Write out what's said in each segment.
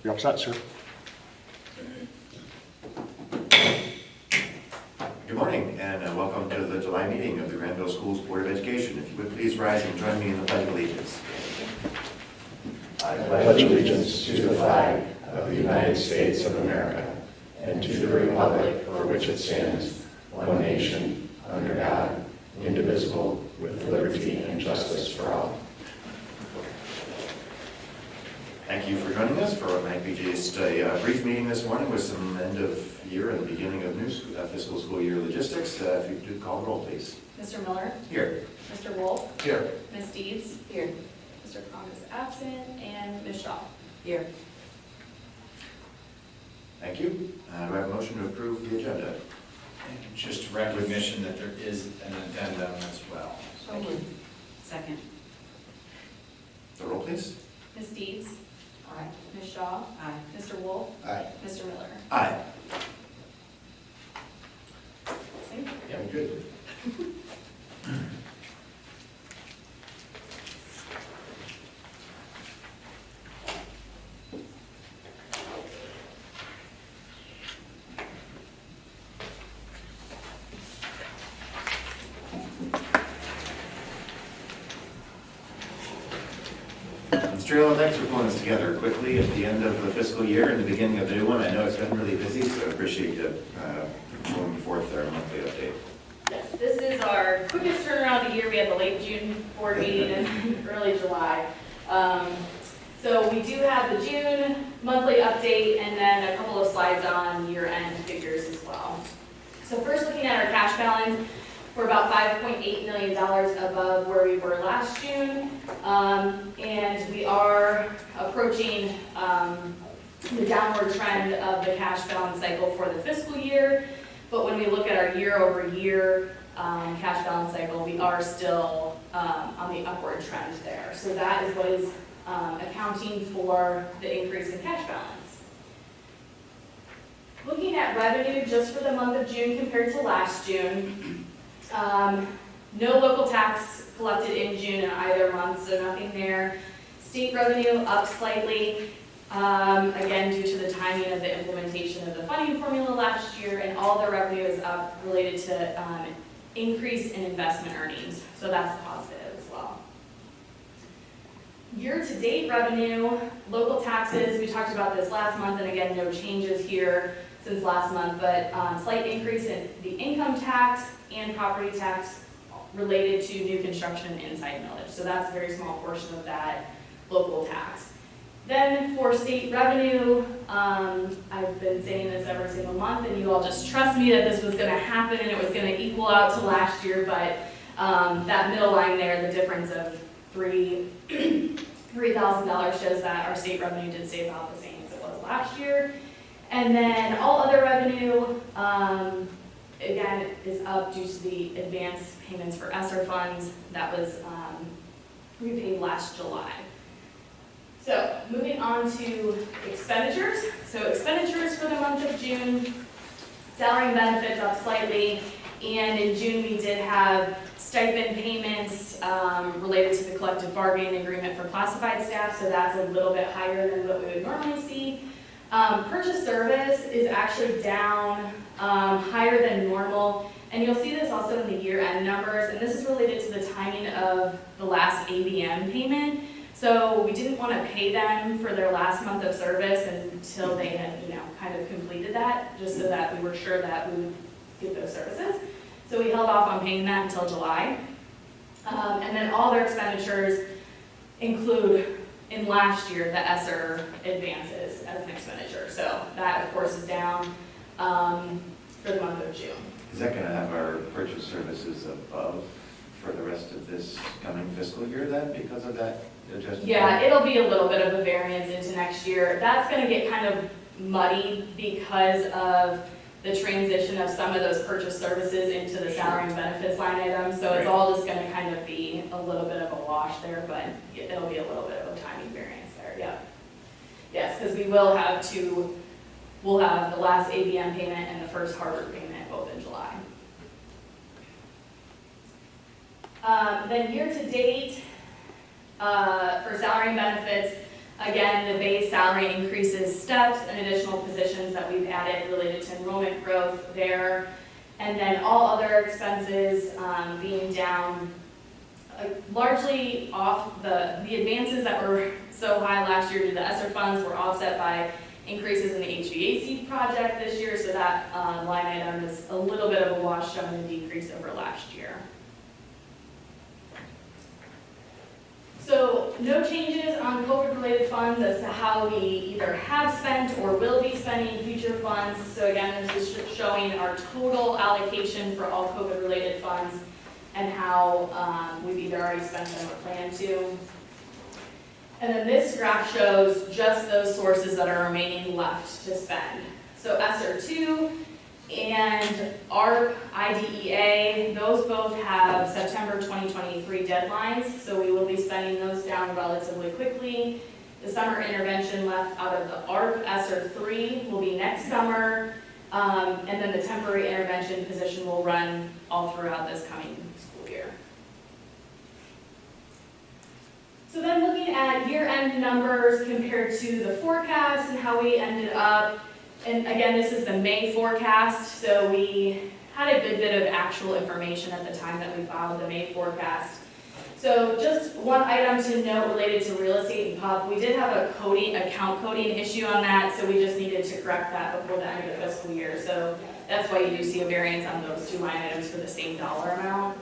You're all set, sir. Good morning, and welcome to the July meeting of the Granville Schools Board of Education. If you would please rise and join me in the Pledge of Allegiance. I pledge allegiance to the flag of the United States of America and to the republic for which it stands, one nation, under God, indivisible, with liberty and justice for all. Thank you for joining us for what might be just a brief meeting this morning with some end of year and beginning of new fiscal school year logistics. If you could call the roll, please. Mr. Miller? Here. Mr. Wolf? Here. Ms. Deeds? Here. Mr. Conn is absent, and Ms. Shaw? Here. Thank you. Do I have a motion to approve the agenda? And just recognition that there is an addendum as well. So moved. Second. The roll, please. Ms. Deeds? Aye. Ms. Shaw? Aye. Mr. Wolf? Aye. Mr. Miller? Aye. Same. Yeah, good. Mr. Allen, thanks for pulling this together quickly at the end of the fiscal year and the beginning of the new one. I know it's been really busy, so I appreciate you pulling forth our monthly update. Yes, this is our quickest turnaround of the year. We had the late June board meeting and early July. So we do have the June monthly update and then a couple of slides on year-end figures as well. So first, looking at our cash balance, we're about $5.8 million above where we were last June. And we are approaching the downward trend of the cash balance cycle for the fiscal year. But when we look at our year-over-year cash balance cycle, we are still on the upward trend there. So that is what is accounting for the increase in cash balance. Looking at revenue just for the month of June compared to last June, no local tax collected in June in either month, so nothing there. State revenue up slightly, again due to the timing of the implementation of the funding formula last year, and all the revenue is up related to increase in investment earnings, so that's positive as well. Year-to-date revenue, local taxes, we talked about this last month, and again, no changes here since last month, but slight increase in the income tax and property tax related to new construction and inside millage. So that's a very small portion of that local tax. Then for state revenue, I've been saying this every single month, and you all just trust me that this was going to happen and it was going to equal out to last year, but that middle line there, the difference of $3,000 shows that our state revenue did stay about the same as it was last year. And then all other revenue, again, is up due to the advance payments for ESSER funds that was repaid last July. So moving on to expenditures. So expenditures for the month of June, salary and benefits up slightly, and in June we did have stipend payments related to the collective bargaining agreement for classified staff, so that's a little bit higher than what we would normally see. Purchase service is actually down higher than normal, and you'll see this also in the year-end numbers, and this is related to the timing of the last ABM payment. So we didn't want to pay them for their last month of service until they had, kind of completed that, just so that we were sure that we would get those services. So we held off on paying that until July. And then all their expenditures include, in last year, the ESSER advances as an expenditure. So that, of course, is down for the month of June. Is that going to have our purchase services above for the rest of this coming fiscal year then, because of that adjustment? Yeah, it'll be a little bit of a variance into next year. That's going to get kind of muddy because of the transition of some of those purchase services into the salary and benefits line items. So it's all just going to kind of be a little bit of a wash there, but it'll be a little bit of a timing variance there, yeah. Yes, because we'll have the last ABM payment and the first Harvard payment both in July. Then year to date, for salary and benefits, Again, the base salary increases steps and additional positions that we've added related to enrollment growth there. And then all other expenses being down largely off the advances that were so high last year due to the ESSER funds were offset by increases in the HVAC project this year, so that line item is a little bit of a wash, showing a decrease over last year. So no changes on COVID-related funds as to how we either have spent or will be spending future funds. So again, this is showing our total allocation for all COVID-related funds and how we've either already spent them or plan to. And then this graph shows just those sources that are remaining left to spend. So ESSER 2 and ARP, IDEA, those both have September 2023 deadlines, so we will be spending those down relatively quickly. The summer intervention left out of the ARP, ESSER 3, will be next summer, and then the temporary intervention position will run all throughout this coming school year. So then looking at year-end numbers compared to the forecast and how we ended up, and again, this is the May forecast, so we had a good bit of actual information at the time that we filed the May forecast. So just one item to note related to real estate and pub, we did have a account coding issue on that, so we just needed to correct that before the end of the fiscal year. So that's why you do see a variance on those two line items for the same dollar amount.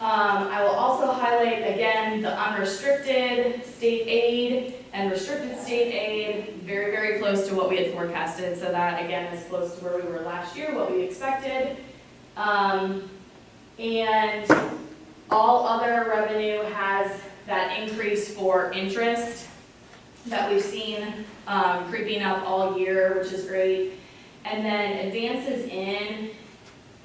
I will also highlight again the unrestricted state aid and restricted state aid, very, very close to what we had forecasted. So that again is close to where we were last year, what we expected. And all other revenue has that increase for interest that we've seen creeping up all year, which is great. And then advances in,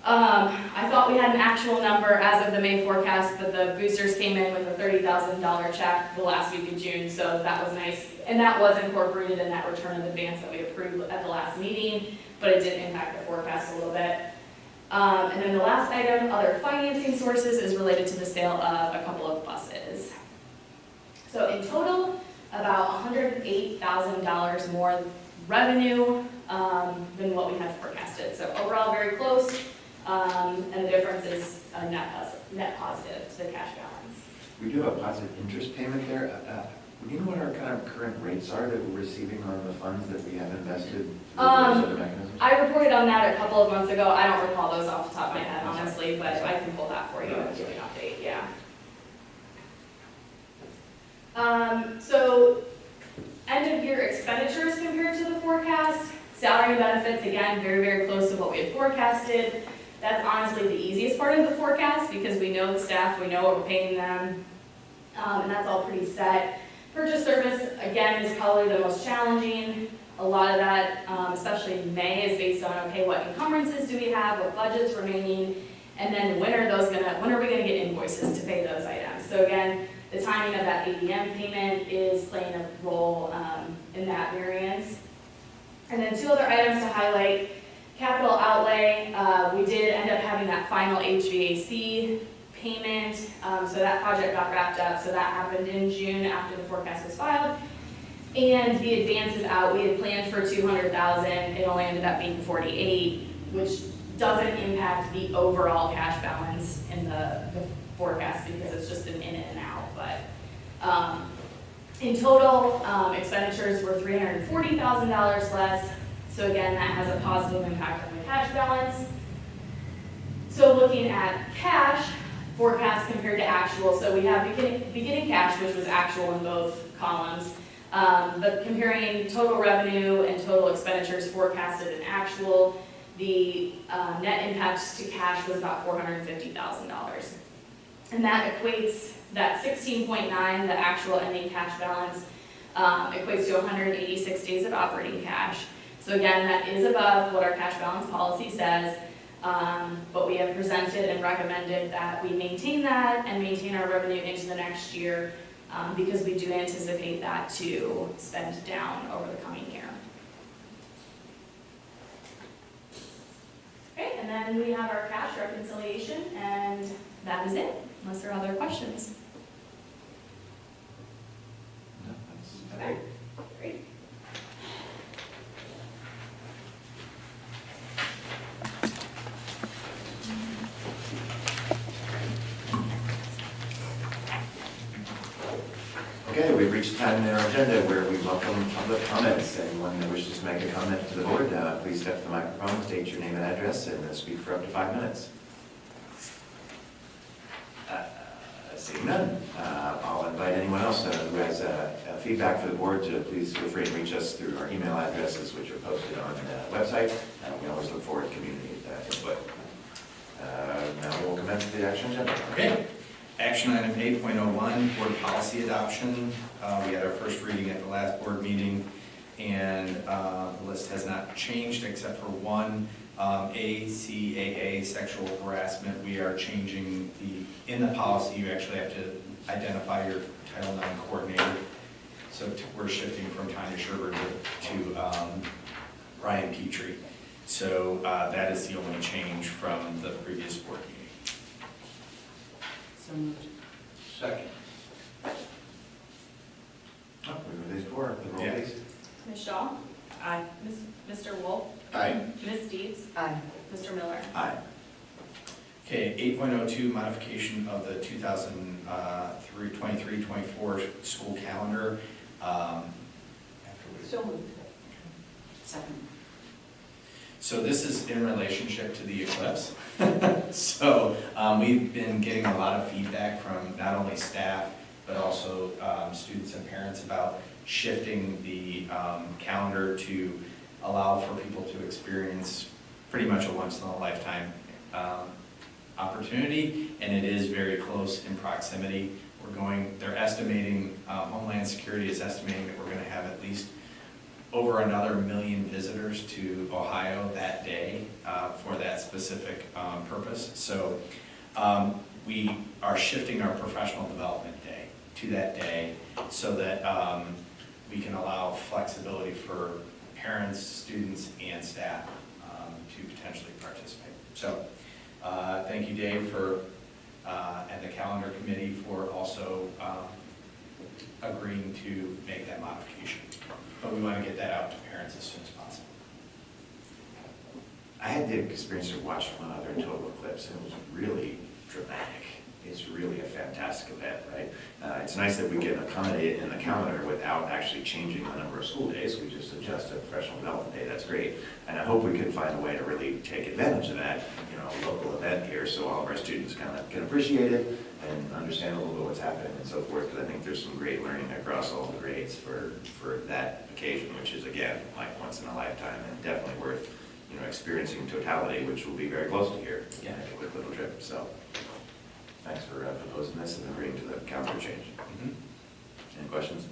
I thought we had an actual number as of the May forecast, but the boosters came in with a $30,000 check the last week of June, so that was nice. And that was incorporated in that return of advance that we approved at the last meeting, but it did impact the forecast a little bit. And then the last item, other financing sources, is related to the sale of a couple of buses. So in total, about $108,000 more revenue than what we had forecasted. So overall, very close. And the difference is a net positive to the cash balance. We do have a positive interest payment there. Do you know what our kind of current rates are that we're receiving on the funds that we have invested through those other mechanisms? I reported on that a couple of months ago. I don't recall those off the top of my head, honestly, but I can pull that for you and give you an update, yeah. So end of year expenditures compared to the forecast. Salary and benefits, again, very, very close to what we had forecasted. That's honestly the easiest part of the forecast because we know the staff, we know what we're paying them, and that's all pretty set. Purchase service, again, is probably the most challenging. A lot of that, especially in May, is based on, okay, what encumbrances do we have, what budget's remaining, and then when are we gonna get invoices to pay those items? So again, the timing of that ADM payment is playing a role in that variance. And then two other items to highlight. Capital outlay, we did end up having that final HVAC payment, so that project got wrapped up, so that happened in June after the forecast was filed. And the advances out, we had planned for $200,000, it only ended up being $48,000, which doesn't impact the overall cash balance in the forecast because it's just an in and out, but in total, expenditures were $340,000 less. So again, that has a positive impact on the cash balance. So looking at cash forecast compared to actual, so we have beginning cash, which was actual in both columns, but comparing total revenue and total expenditures forecasted and actual, the net impact to cash was about $450,000. And that equates, that 16.9, the actual ending cash balance, equates to 186 days of operating cash. So again, that is above what our cash balance policy says, but we have presented and recommended that we maintain that and maintain our revenue into the next year because we do anticipate that to spend down over the coming year. Okay, and then we have our cash reconciliation, and that is it, unless there are other questions. No, that's Okay, great. Okay, we've reached the time in our agenda where we welcome public comments. Anyone that wishes to make a comment to the board, please step to the microphone, state your name and address, and speak for up to 5 minutes. Seeing none, I'll invite anyone else who has feedback for the board to please feel free to reach us through our email addresses, which are posted on the website. We always look forward to community input. Now we'll commence the action agenda. Okay. Action item 8.01, board policy adoption. We had our first reading at the last board meeting, and the list has not changed except for one, ACAA, sexual harassment. We are changing in the policy, you actually have to identify your Title IX coordinator. So we're shifting from Tanya Sherber to Ryan Petrie. So that is the only change from the previous board meeting. So moved. Second. Oh, we were these four. The roll, Yeah. please. Ms. Shaw? Aye. Mr. Wolf? Aye. Ms. Deeds? Aye. Mr. Miller? Aye. Okay, 8.02, modification of the 2023-24 school calendar. So moved. Second. So this is in relationship to the eclipse. So we've been getting a lot of feedback from not only staff, but also students and parents about shifting the calendar to allow for people to experience pretty much a once-in-a-lifetime opportunity, and it is very close in proximity. They're estimating, Homeland Security is estimating that we're gonna have at least over another 1 million visitors to Ohio that day for that specific purpose. So we are shifting our professional development day to that day so that we can allow flexibility for parents, students, and staff to potentially participate. So thank you, Dave, and the calendar committee for also agreeing to make that modification. But we want to get that out to parents as soon as possible. I had the experience to watch one other total eclipse, and it was really dramatic. It's really a fantastic event, right? It's nice that we can accommodate it in the calendar without actually changing the number of school days. We just adjust a professional development day. That's great. And I hope we can find a way to really take advantage of that, local event here, so all of our students kind of can appreciate it and understand a little bit what's happening and so forth. Because I think there's some great learning across all the grades for that occasion, which is, again, like once in a lifetime and definitely worth, experiencing totality, which will be very close to here. Yeah. A quick little trip. So thanks for proposing this and agreeing to the calendar change. Any questions?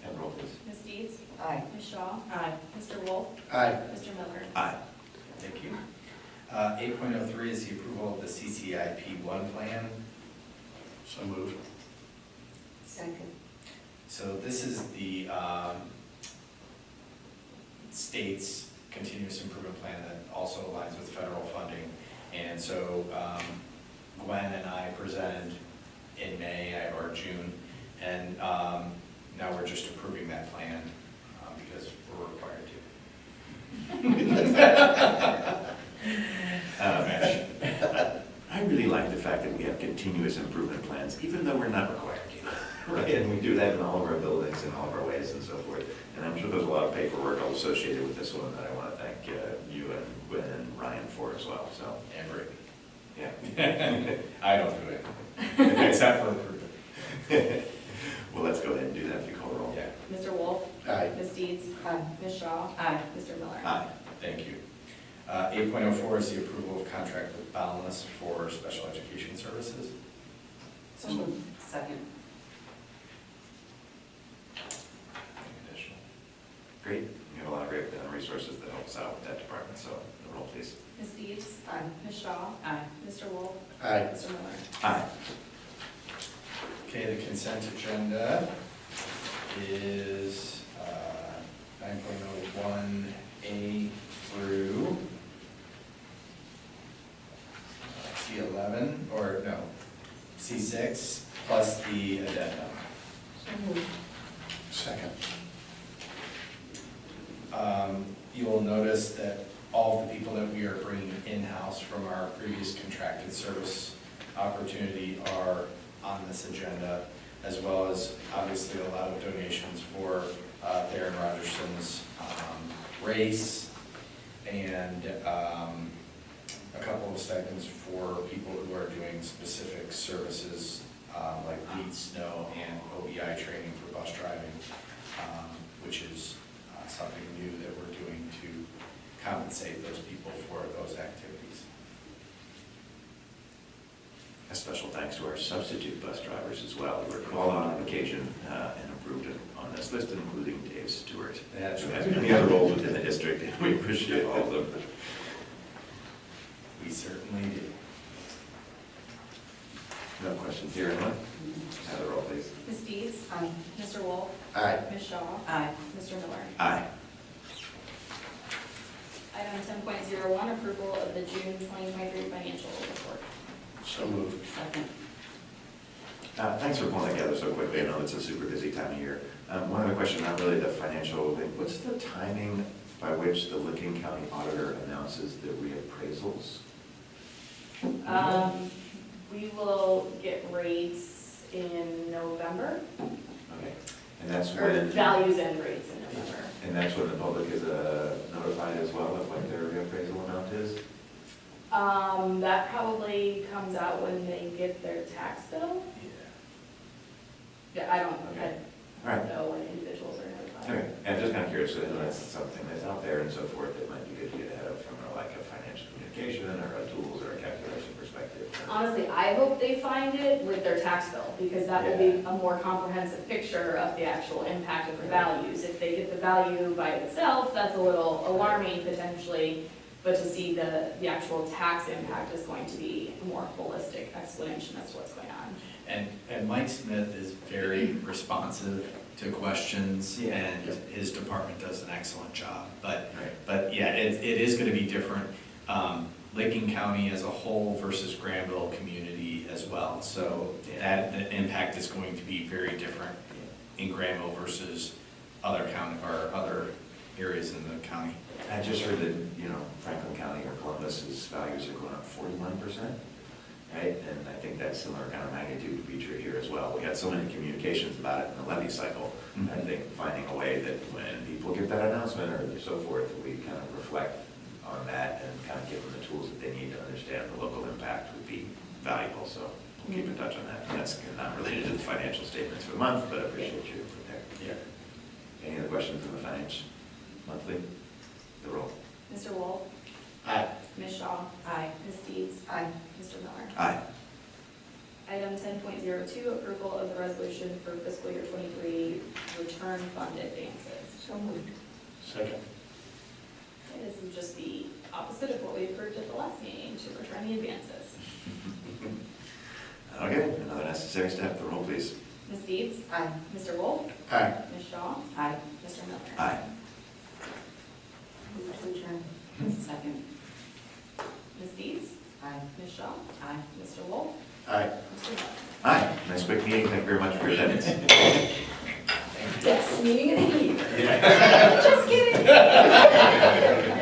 And roll, please. Ms. Deeds? Aye. Ms. Shaw? Aye. Mr. Wolf? Aye. Mr. Miller? Aye. Thank you. 8.03 is the approval of the CCIP 1 plan. So moved. Second. So this is the state's continuous improvement plan that also aligns with federal funding. And so Gwen and I presented in May or June, and now we're just approving that plan because we're required to. I really like the fact that we have continuous improvement plans, even though we're not required to. Right, and we do that in all of our buildings, in all of our ways and so forth. And I'm sure there's a lot of paperwork associated with this one that I want to thank you and Gwen and Ryan for as well, so. And Brittany. Yeah. I don't do it, except for approve it. Well, let's go ahead and do that if you call the roll. Yeah, Mr. Wolf? Aye. Ms. Deeds? Aye. Ms. Shaw? Aye. Mr. Miller? Aye. thank you. 8.04 is the approval of contract with Boundless for special education services. So moved. Second. Anything additional? Great. We have a lot of great resources that help us out with that department, so the roll, please. Ms. Deeds? Aye. Ms. Shaw? Aye. Mr. Wolf? Aye. Mr. Miller? Aye. Okay, the consent agenda is 9.01A through C11, or no, C6 plus the addendum. So moved. Second. You will notice that all of the people that we are bringing in-house from our previous contracted service opportunity are on this agenda, as well as obviously a lot of donations for Darren Rogerson's race, and a couple of stipends for people who are doing specific services like lead snow and OBI training for bus driving, which is something new that we're doing to compensate those people for those activities. A special thanks to our substitute bus drivers as well, who were called on occasion and approved on this list, including Dave Stewart. That's Who has many other roles within the district, and we appreciate all of them. We certainly do. No questions here, anyone? Have the roll, please. Ms. Dees? Aye. Mr. Wolf? Aye. Ms. Shaw? Aye. Mr. Miller? Aye. Item 10.01, approval of the June 2023 financial report. So moved. Second. Thanks for pulling together so quickly. I know it's a super busy time of year. One other question, not really the financial thing. What's the timing by which the Licking County Auditor announces the reappraisals? We will get rates in November, Okay, and that's or when, values and rates in November. and that's when the public is notified as well of what their reappraisal amount is? That probably comes out when they get their tax bill. Yeah, I don't All right. know when individuals are notified. Okay, and I'm just kind of curious, so that's something that's out there and so forth that might be good to get ahead of from like a financial communication or a tools or a calculation perspective. Honestly, I hope they find it with their tax bill, because that will be a more comprehensive picture of the actual impact of the values. If they get the value by itself, that's a little alarming potentially, but to see the actual tax impact is going to be a more holistic explanation as to what's going on. And Mike Smith is very responsive to questions, Yeah. and his department does an excellent job. But Right. yeah, it is going to be different. Licking County as a whole versus Granville community as well. So that the impact is going to be very different in Granville versus other county or other areas in the county. I just heard that, Franklin County or Columbus's values are going up 41%, right? And I think that's similar kind of magnitude to be true here as well. We had so many communications about it in the levy cycle. I think finding a way that when people get that announcement or so forth, we kind of reflect on that and kind of give them the tools that they need to understand the local impact would be valuable. So we'll keep in touch on that. And that's not related to the financial statements for the month, but I appreciate you for there. Yeah. Any other questions on the finance monthly? The roll. Mr. Wolf? Aye. Ms. Shaw? Aye. Ms. Deeds? Aye. Mr. Miller? Aye. Item 10.02, approval of the resolution for fiscal year 23 return fund advances. So moved. Second. Okay, this is just the opposite of what we approved at the last meeting, to return the advances. Okay, another necessary step. The roll, please. Ms. Deeds? Aye. Mr. Wolf? Aye. Ms. Shaw? Aye. Mr. Miller? Aye. Move to adjourn. Second. Ms. Deeds? Aye. Ms. Shaw? Aye. Mr. Wolf? Aye. Mr. Miller? Aye. Nice quick meeting. Thank you very much for your attendance. Yes, meeting of the year. Just kidding.